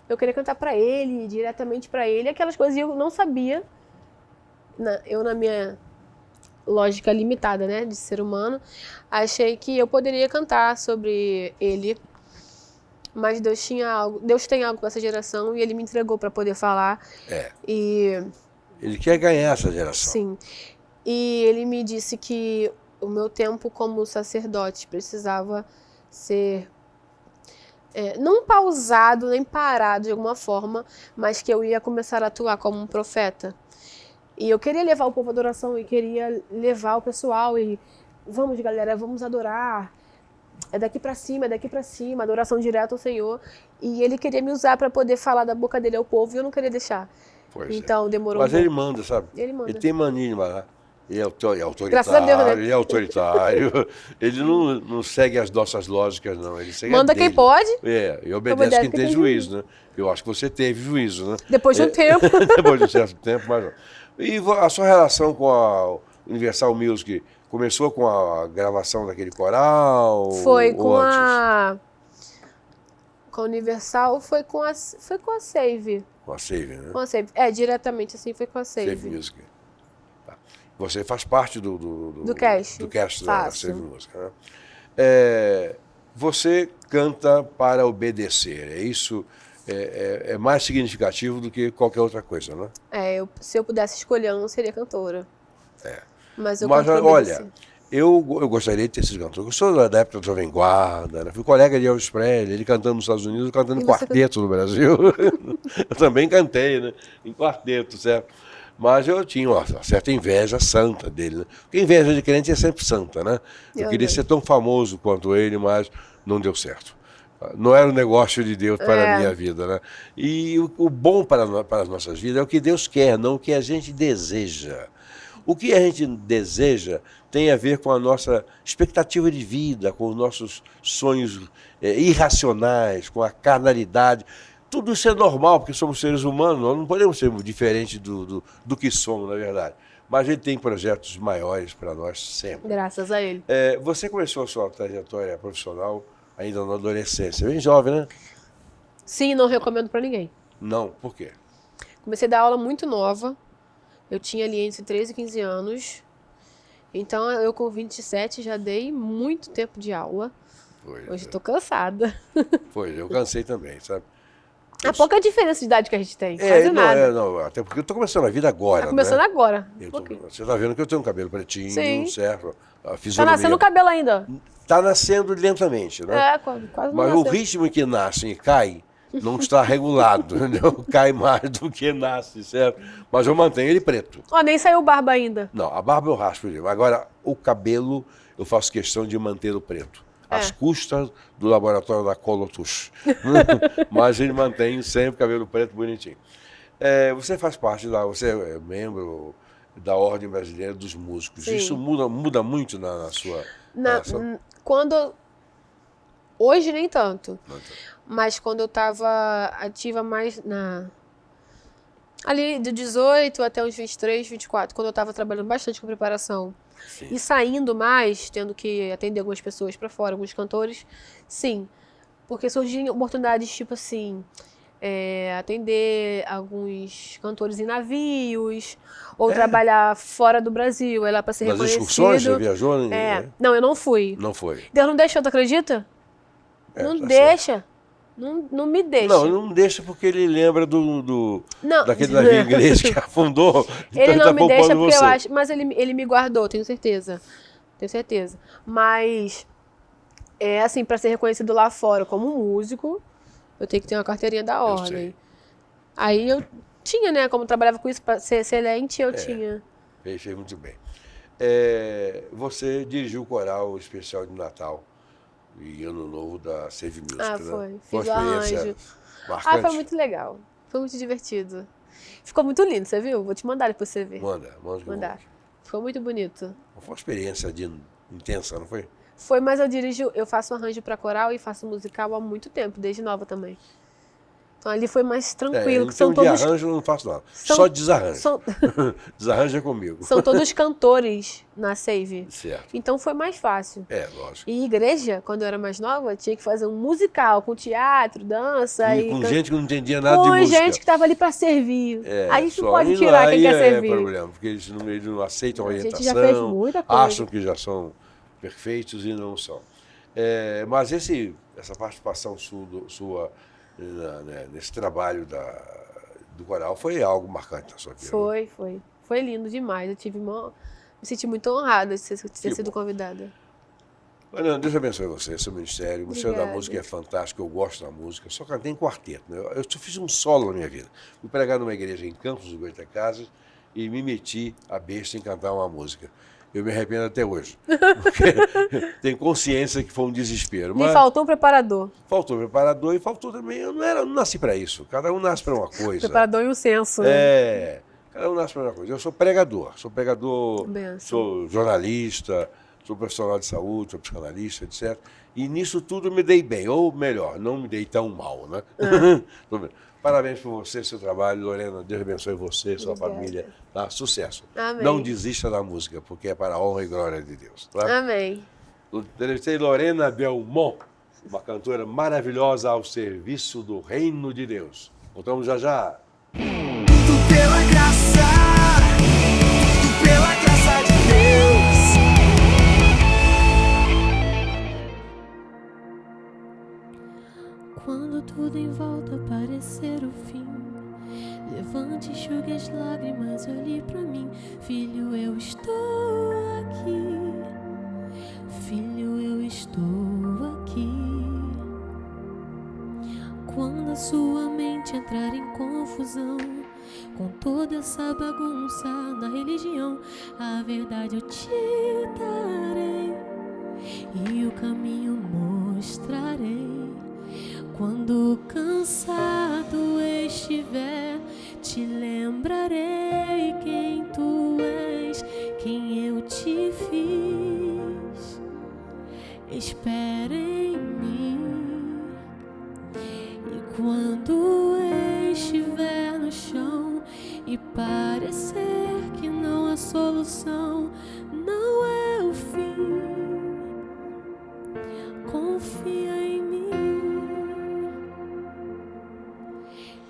Eu queria cantar pra ele, diretamente pra ele, aquelas coisas que eu não sabia. Eu, na minha lógica limitada, né, de ser humano, achei que eu poderia cantar sobre ele. Mas Deus tem algo para essa geração e ele me entregou para poder falar. E Ele quer ganhar essa geração. sim. E ele me disse que o meu tempo como sacerdote precisava ser não pausado, nem parado de alguma forma, mas que eu ia começar a atuar como um profeta. E eu queria levar o povo à adoração e queria levar o pessoal e vamos, galera, vamos adorar. É daqui pra cima, adoração direta ao Senhor. E ele queria me usar para poder falar da boca dele ao povo e eu não queria deixar. Pois Então demorou Mas um ele pouco. manda, sabe? Ele manda. Ele tem mania de mandar. Ele é autoritário, Graças a Deus, né? ele é autoritário. Ele não segue as nossas lógicas, não. Ele segue Manda a dele. quem pode. E obedece quem tem juízo, né? Eu acho que você teve juízo, né? Depois de um tempo. Depois de um certo tempo, mas não. E a sua relação com a Universal Music começou com a gravação daquele coral? Foi ou com antes? Com a Universal, foi com a Save. Com a Save, né? Com a Save. Diretamente assim, foi com a Save. Save Music. Tá. Você faz parte do cast. do cast da Faço. Save Music, né? Você canta para obedecer. Isso é mais significativo do que qualquer outra coisa, né? Se eu pudesse escolher, eu não seria cantora. Mas eu Mas canto pra olha, obedecer. eu gostaria de ter sido cantor. Eu sou da época do Jovem Guarda, né? Fui colega de Elvis Presley, ele cantando nos Estados Unidos, eu cantando em E você quarteto no Brasil. Eu também cantei, né? Em quarteto, certo? Mas eu tinha uma certa inveja santa dele, né? Porque inveja de crente é sempre santa, né? Eu Meu queria Deus. ser tão famoso quanto ele, mas não deu certo. Não era um negócio de Deus para a minha vida, né? E o bom para as nossas vidas é o que Deus quer, não o que a gente deseja. O que a gente deseja tem a ver com a nossa expectativa de vida, com os nossos sonhos irracionais, com a carnalidade. Tudo isso é normal, porque somos seres humanos, nós não podemos ser diferentes do que somos, na verdade. mas ele tem projetos maiores para nós sempre. Graças a ele. Você começou a sua trajetória profissional ainda na adolescência, bem jovem, né? Sim, não recomendo pra ninguém. Não, por quê? Comecei a dar aula muito nova. Eu tinha ali entre 13 e 15 anos. Então, eu com 27 já dei muito tempo de aula. Hoje eu tô cansada. Pois, eu cansei também, sabe? É pouca diferença de idade que a gente tem. Quase nada. Até porque eu tô começando a vida agora, Tá começando né? agora. Você tá vendo que eu tenho um cabelo pretinho, Sim. certo? A Tá fisionomia nascendo o cabelo ainda. tá nascendo lentamente, né? Quase não Mas o nasceu. ritmo que nasce e cai não está regulado, entendeu? Cai mais do que nasce, certo? Mas eu mantenho ele preto. Ó, nem saiu barba ainda. Não, a barba eu raspo. Agora, o cabelo eu faço questão de manter o preto. Às custas do laboratório da Colotus. Mas ele mantém sempre o cabelo preto bonitinho. Você faz parte você é membro da Ordem Brasileira dos Músicos. Sim. Isso muda muito na sua... Hoje nem tanto. Mas quando eu estava ativa mais ali de 18 até uns 23, 24, quando eu estava trabalhando bastante com preparação. Sim. E saindo mais, tendo que atender algumas pessoas para fora, alguns cantores, sim. Porque surgiam oportunidades tipo assim, atender alguns cantores em navios, ou trabalhar fora do Brasil, lá para ser Nas reconhecido. excursões, você viajou? Não, eu não fui. Não foi. Deus não deixou, tu acredita? Não tá deixa. Não me deixa. Não deixa porque ele lembra Não. daquele navio inglês que afundou. Ele então não ele me tá deixa poupando porque eu você. acho... Mas ele me guardou, tenho certeza. Tenho certeza. Mas, assim, para ser reconhecido lá fora como músico, eu tenho que ter uma carteirinha da ordem. sei. Aí eu tinha, né? Como eu trabalhava com isso para ser excelente, eu tinha. Fez muito bem. Você dirigiu o coral especial de Natal e Ano Novo da Save Music, né? Foi. Foi Fiz o uma experiência arranjo. marcante. Foi muito legal. Foi muito divertido. Ficou muito lindo, você viu? Vou te mandar depois pra você ver. Manda que eu Mandar. mando. Ficou muito bonito. Foi uma experiência intensa, não foi? Foi, mas eu faço arranjo para coral e faço musical há muito tempo, desde nova também. Então ali foi mais tranquilo. Em Que são termos de todos, arranjo eu não faço nada. são- Só desarranjo. são, Desarranjo é comigo. são todos cantores na Save. Certo. Então foi mais fácil. Lógico. E igreja, quando eu era mais nova, tinha que fazer um musical com teatro, dança E e com can- gente que não entendia nada de com música. gente que estava ali para servir. Aí você só. pode E tirar quem aí quer servir. É problema, porque eles não aceitam a A gente orientação, já fez muita coisa. acham que já são perfeitos e não são. Mas essa participação sua nesse trabalho do coral foi algo marcante na sua vida. Foi. Foi lindo demais. Me senti muito honrada de ter sido convidada. Ana, Deus abençoe você, seu ministério. O Ministério da Obrigada. Música é fantástico, eu gosto da música. Só cantei em quarteto. Né? Eu só fiz um solo na minha vida. Fui pregar numa igreja em Campos do Goitacazes e me meti a besta em cantar uma música. Eu me arrependo até hoje. Porque tenho consciência que foi um desespero. Me Mas faltou um preparador. faltou preparador e faltou também. Eu não nasci para isso. Cada um nasce para uma coisa. Preparador e um senso. Né? Cada um nasce para uma coisa. Eu sou pregador. Benção. Sou jornalista, sou profissional de saúde, sou psicanalista, etc. E nisso tudo me dei bem. Ou melhor, não me dei tão mal, né? Tô bem. Parabéns por você, seu trabalho, Lorena. Deus abençoe você, sua Obrigada. família. Tá? Sucesso. Amém. Não desista da música, porque é para a honra e glória de Deus. Tá? Amém. Eu entrevistei Lorena Belmont, uma cantora maravilhosa ao serviço do reino de Deus. Voltamos já já. Tudo pela graça de Deus. Quando tudo em volta parecer o fim, levante e enxugue as lágrimas e olhe pra mim. Filho, eu estou aqui. Filho, eu estou aqui. Quando a sua mente entrar em confusão, com toda essa bagunça na religião, a verdade eu te darei e o caminho mostrarei. Quando cansado estiver, te lembrarei quem tu és, quem eu te fiz. Espera em mim. E quando estiver no chão e parecer que não há solução, solução, não é o fim. Confia em mim.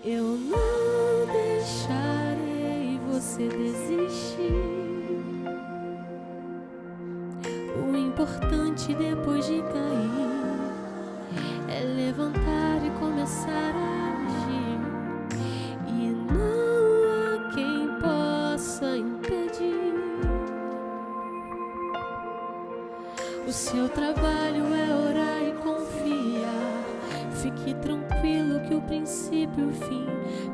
Eu não deixarei você desistir. O importante depois de cair é levantar e começar a agir. E não há quem possa impedir. O seu trabalho é orar e confiar. Fique tranquilo que o princípio e o fim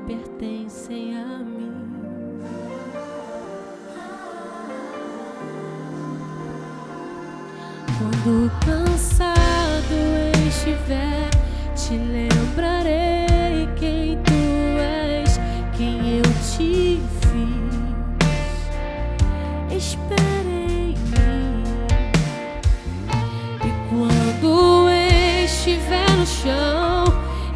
pertencem a mim. Quando cansado estiver, te lembrarei quem tu és, quem eu te fiz. Espere em mim. E quando estiver no chão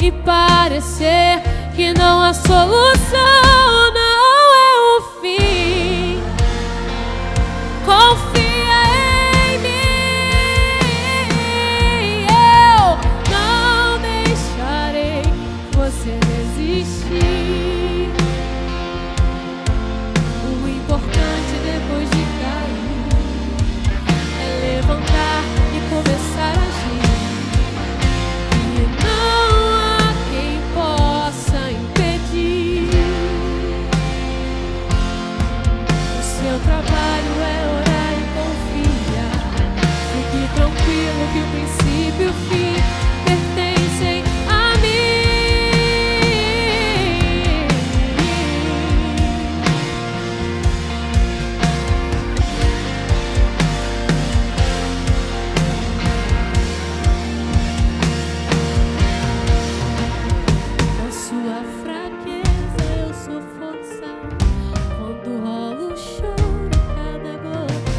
e parecer que não há solução, não é o fim. Confia em mim. Eu não deixarei você desistir. O importante depois de cair é levantar e começar a agir. E não há quem possa impedir. O seu trabalho é orar e confiar. Fique tranquilo que o princípio e o fim pertencem a mim. Na sua fraqueza eu sou força. Quando rola o choro, cada gota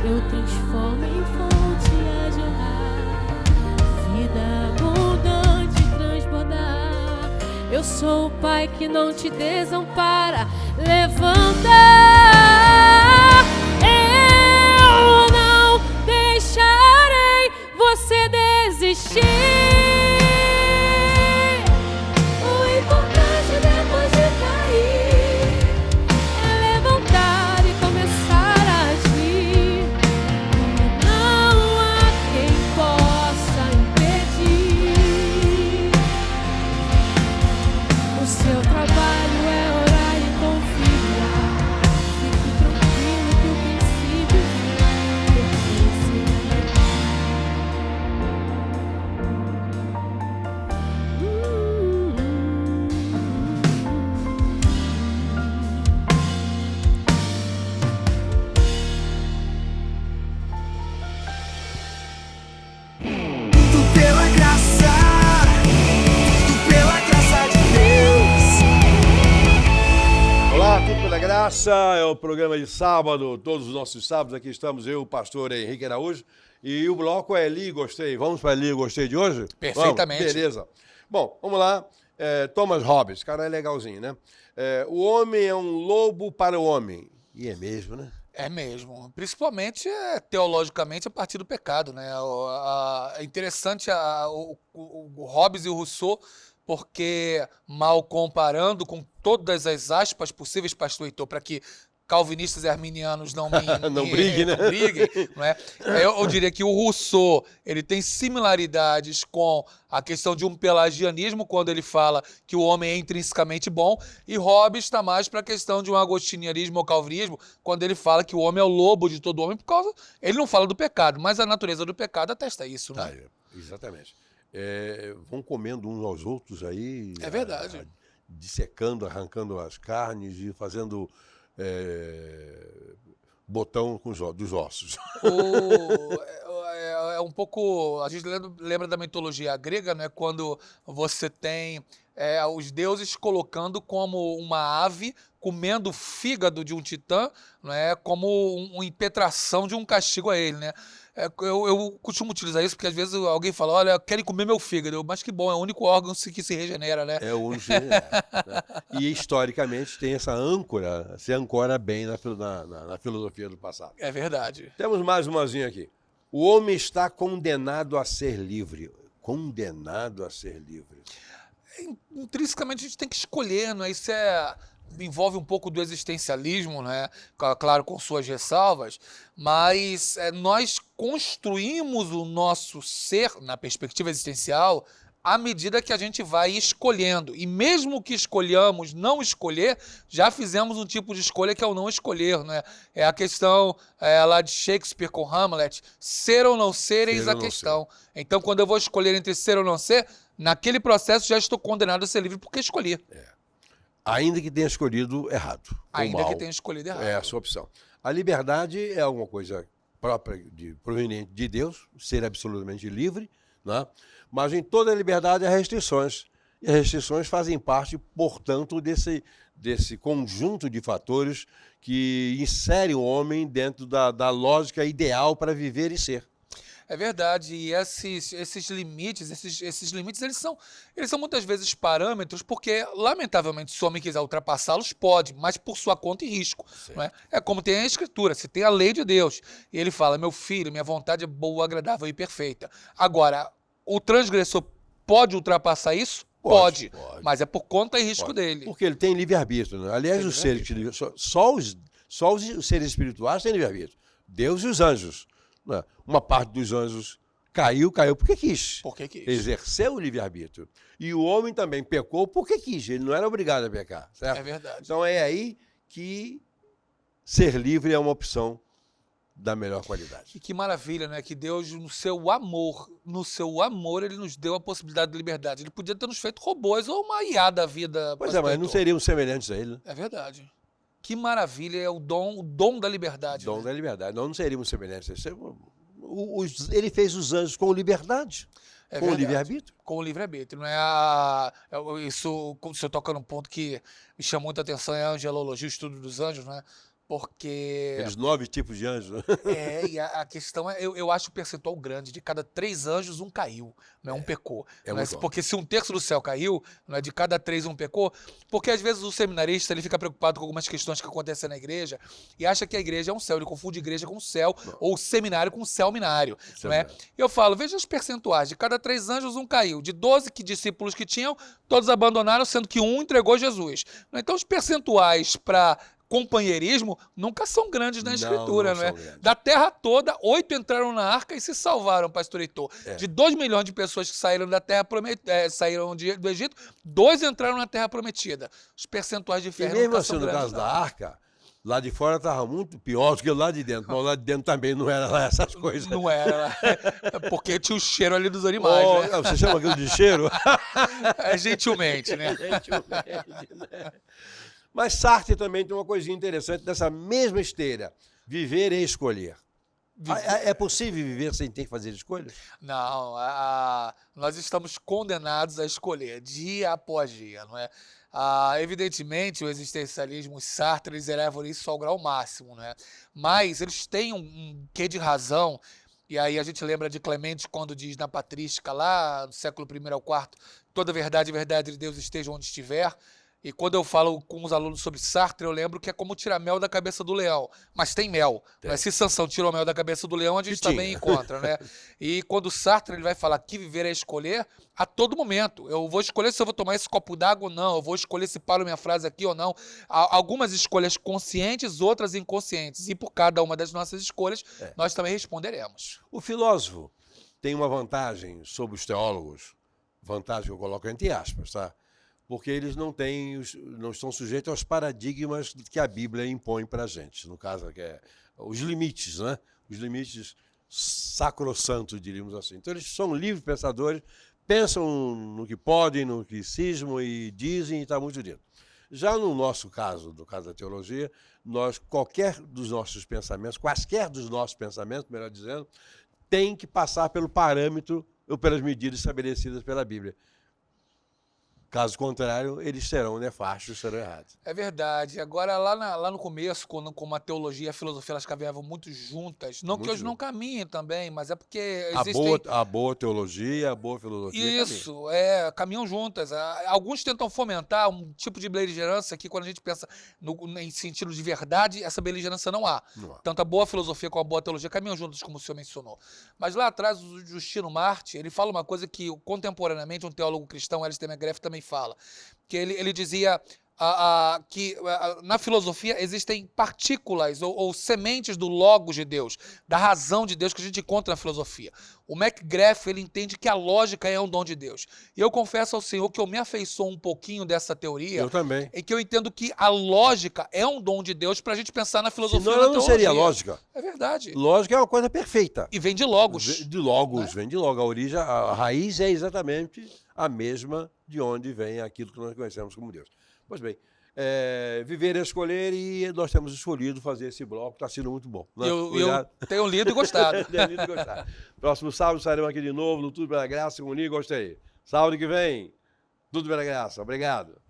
eu transformo em fonte a jorrar. Vida abundante transbordar. Eu sou o Pai que não te desampara. Levanta. Eu não deixarei você desistir. O importante depois de cair é levantar e começar a agir. E não há quem possa impedir. O seu trabalho é orar e confiar. Fique tranquilo que o princípio pertence Tudo pela graça de Deus. Olá, tudo pela graça, é o programa de sábado, todos os nossos sábados, aqui estamos eu, o pastor Henrique Araújo, e o bloco é Li Gostei. Vamos para Li Gostei de hoje? Perfeitamente. Vamos? Beleza. Bom, vamos lá. Thomas Hobbes, cara é legalzinho, né? O homem é um lobo para o homem. E é mesmo, né? É mesmo. Principalmente, teologicamente, a partir do pecado, né? É interessante o Hobbes e o Rousseau, porque, mal comparando com todas as aspas possíveis, pastor Heitor, para que calvinistas e arminianos não Não briguem, né? não briguem, não é? Eu diria que o Rousseau, ele tem similaridades com a questão de um pelagianismo, quando ele fala que o homem é intrinsecamente bom, e Hobbes está mais para a questão de um agostinianismo ou calvinismo, quando ele fala que o homem é o lobo de todo homem, por causa... Ele não fala do pecado, mas a natureza do pecado atesta isso, né? Tá, exatamente. Vão comendo uns aos outros aí. É verdade. Dissecando, arrancando as carnes e fazendo botão dos ossos. É um pouco... A gente lembra da mitologia grega, né? Quando você tem os deuses colocando como uma ave comendo o fígado de um titã, né? Como uma impetração de um castigo a ele, né? Eu costumo utilizar isso porque às vezes alguém fala, olha, querem comer meu fígado. Mas que bom, é o único órgão que se regenera, né? É o único. Né? E historicamente tem essa âncora, se ancora bem na filosofia do passado. É verdade. Temos mais umazinha aqui. O homem está condenado a ser livre. Condenado a ser livre. Intrinsecamente a gente tem que escolher, não é? Isso envolve um pouco do existencialismo, né? Claro, com suas ressalvas, mas nós construímos o nosso ser, na perspectiva existencial, à medida que a gente vai escolhendo. E mesmo que escolhamos não escolher, já fizemos um tipo de escolha que é o não escolher, né? É a questão lá de Shakespeare com Hamlet, ser ou não ser, eis a questão. Então, quando eu vou escolher entre ser ou não ser, naquele processo já estou condenado a ser livre porque escolhi. Ainda que tenha escolhido errado. Ainda que tenha escolhido errado. É a sua opção. A liberdade é alguma coisa própria, proveniente de Deus, ser absolutamente livre, né? Mas em toda a liberdade há restrições. E as restrições fazem parte, portanto, desse conjunto de fatores que inserem o homem dentro da lógica ideal para viver e ser. É verdade, e esses limites, eles são muitas vezes parâmetros, porque, lamentavelmente, se o homem quiser ultrapassá-los, pode, mas por sua conta e risco. Não é? É como tem a Escritura, se tem a lei de Deus, e ele fala, meu filho, minha vontade é boa, agradável e perfeita. Agora, o transgressor pode ultrapassar isso? Pode. Mas é por conta e risco dele. Porque ele tem livre-arbítrio. Né? Aliás, os seres, só os seres espirituais têm livre-arbítrio. Deus e os anjos. Né? Uma parte dos anjos caiu porque quis. Porque quis. Exerceu o livre-arbítrio. E o homem também pecou porque quis. Ele não era obrigado a pecar. Certo? É verdade. Então é aí que ser livre é uma opção da melhor qualidade. E que maravilha, né? Que Deus, no seu amor, ele nos deu a possibilidade de liberdade. Ele podia ter nos feito robôs ou uma IA da vida. Pois é, mas não seríamos semelhantes a ele. Né? É verdade. Que maravilha, é o dom da liberdade. Dom da liberdade. Nós não seríamos semelhantes a ele. Ele fez os anjos com liberdade. Com o livre-arbítrio. Com o livre-arbítrio. Não isso, o senhor toca num ponto que me chama muita atenção, é a angelologia, o estudo dos anjos, né? Porque... Aqueles 9 tipos de anjos. E a questão é, eu acho o percentual grande, de cada 3 anjos, um caiu, um pecou. Porque se 1/3 do céu caiu, não é de cada 3 um pecou, porque às vezes o seminarista ele fica preocupado com algumas questões que acontecem na igreja e acha que a igreja é um céu, ele confunde igreja com céu, ou seminário com céu-minário. Não é? Eu falo, veja os percentuais, de cada 3 anjos, um caiu. De 12 discípulos que tinham, todos abandonaram, sendo que um entregou Jesus. Então os percentuais para companheirismo nunca são grandes na Escritura, não é? Da terra toda, 8 entraram na arca e se salvaram, pastor Heitor. De 2 milhões de pessoas que saíram da terra saíram do Egito, 2 entraram na terra prometida. Os percentuais de fé nunca são grandes. No caso da arca, lá de fora estava muito pior do que lá de dentro. Mas lá de dentro também não era lá essas coisas. Não era. Porque tinha o cheiro ali dos animais, né? Você chama aquilo de cheiro? Gentilmente, né? Gentilmente, né? Mas Sartre também tem uma coisinha interessante dessa mesma esteira. Viver e escolher. É possível viver sem ter que fazer escolhas? Não. Nós estamos condenados a escolher, dia após dia, não é? Evidentemente, o existencialismo, os Sartre, eles elevam isso ao grau máximo, né? Mas eles têm um quê de razão. E aí a gente lembra de Clemente quando diz na Patrística, lá no século I ao IV, toda verdade e verdade de Deus esteja onde estiver. E quando eu falo com os alunos sobre Sartre, eu lembro que é como tirar mel da cabeça do leão. Mas tem mel. Mas se Sansão tirou mel da cabeça do leão, a gente também encontra, né? E quando Sartre ele vai falar que viver é escolher, a todo momento. Eu vou escolher se eu vou tomar esse copo d'água ou não. Eu vou escolher se paro minha frase aqui ou não. Algumas escolhas conscientes, outras inconscientes. E por cada uma das nossas escolhas, nós também responderemos. O filósofo tem uma vantagem sobre os teólogos. Vantagem que eu coloco entre aspas, tá? Porque eles não estão sujeitos aos paradigmas que a Bíblia impõe para a gente. No caso, os limites, né? Os limites sacrossantos, diríamos assim. Então, eles são livres pensadores, pensam no que podem, no que cismam e dizem, e está muito dito. Já no nosso caso, no caso da teologia, quaisquer dos nossos pensamentos, melhor dizendo, tem que passar pelo parâmetro ou pelas medidas estabelecidas pela Bíblia. Caso contrário, eles serão nefastos, serão errados. É verdade. Agora, lá no começo, quando como a teologia e a filosofia elas caminhavam muito juntas, não que hoje não caminhem também, mas é porque existem... A boa teologia, a boa filosofia Isso, caminham juntas. Alguns tentam fomentar um tipo de beligerância que, quando a gente pensa em sentido de verdade, essa beligerância não há. Não há. Tanto a boa filosofia como a boa teologia caminham juntas, como o senhor mencionou. Mas lá atrás, o Justino Marte, ele fala uma coisa que, contemporaneamente, um teólogo cristão, Alistair McGrath, também fala, que ele dizia que na filosofia existem partículas ou sementes do logos de Deus, da razão de Deus que a gente encontra na filosofia. O McGrath, ele entende que a lógica é um dom de Deus. E eu confesso ao senhor que eu me afeiçoo um pouquinho dessa teoria. Eu também. Em que eu entendo que a lógica é um dom de Deus para a gente pensar na filosofia e Senão na ela não teologia. seria lógica. É verdade. Lógica é uma coisa perfeita. E vem de logos. De logos, vem de logos. A origem, a raiz é exatamente a mesma de onde vem aquilo que nós conhecemos como Deus. Pois bem, viver é escolher e nós temos escolhido fazer esse bloco, está sendo muito bom. Né? Eu tenho lido e gostado. Tenho lido e gostado. Próximo sábado estaremos aqui de novo no Tudo Pela Graça comigo, gostei. Sábado que vem, Tudo Pela Graça. Obrigado.